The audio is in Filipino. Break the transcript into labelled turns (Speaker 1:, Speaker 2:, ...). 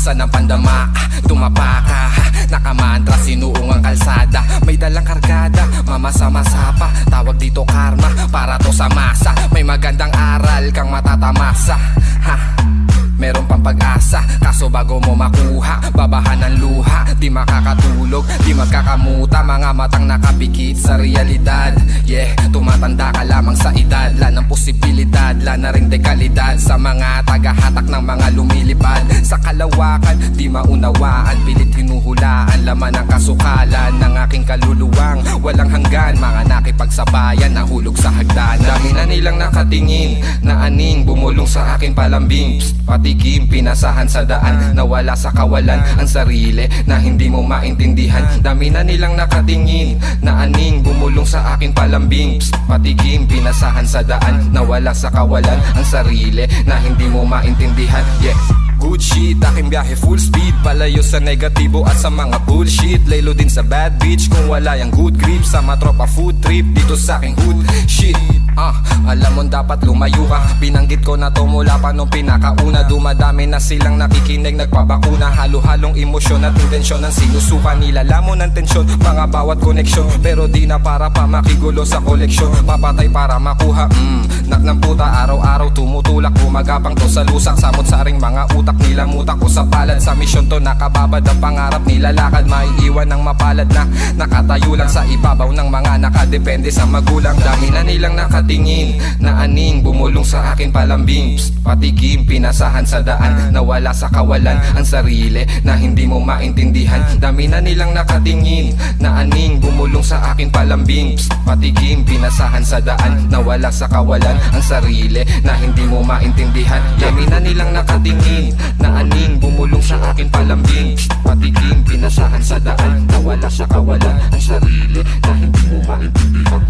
Speaker 1: Labasan ng pandama, tumapa ka. Nakamantra, sinuong ang kalsada. May dalang kargada, mamasa-masa pa. Tawag dito karma, para to sa masa. May magandang aral kang matatamasa. Ha, meron pang pag-asa, kaso bago mo makuha, babahan ng luha. Di makakatulog, di magkakamuta. Mga matang nakapikit sa realidad. Yeah, tumatanda ka lamang sa edad. Wala ng posibilidad, wala na ring dekalidad. Sa mga tagahatak ng mga lumilipad. Sa kalawakan, di maunawaan. Pilit hinuhulaan, laman ng kasukalan ng aking kaluluwang walang hanggan. Mga nakipagsabayan, nahulog sa hagdanan. Dami na nilang nakatingin, na aning bumulong sa aking palambing. Psst, patikim, pinasahan sa daan. Nawala sa kawalan ang sarili na hindi mo maintindihan. Dami na nilang nakatingin, na aning bumulong sa aking palambing. Psst, patikim, pinasahan sa daan. Nawala sa kawalan ang sarili na hindi mo maintindihan. Yeah, good shit, aking biyahe full speed. Palayo sa negatibo at sa mga bullshit. Laylo din sa bad bitch kung wala yung good grip. Sa matropa food trip dito sa aking hood shit. Alam mo dapat lumayo ka. Binanggit ko na to mula pa nung pinakauna. Dumadami na silang nakikinig, nagpabakuna. Halo-halong emosyon at intensyon ang sinusuka. Nilalamon ng tensyon, mga bawat koneksyon. Pero di na para pa makigulo sa koleksyon. Papatay para makuha, nak ng puta. Araw-araw tumutulak, gumagapang to sa lusak. Samot-saring mga utak nila mutak ko sa palad. Sa misyon to nakababad ang pangarap nila lakad. Maiiwan ng mapalad na nakatayo lang sa ibabaw ng mga nakadepende sa magulang. Dami na nilang nakatingin, na aning bumulong sa akin palambing. Psst, patikim, pinasahan sa daan. Nawala sa kawalan ang sarili na hindi mo maintindihan. Dami na nilang nakatingin, na aning bumulong sa akin palambing. Psst, patikim, pinasahan sa daan. Nawala sa kawalan ang sarili na hindi mo maintindihan. Dami na nilang nakatingin, na aning bumulong sa akin palambing. Psst, patikim, pinasahan sa daan. Nawala sa kawalan ang sarili na hindi mo maintindihan.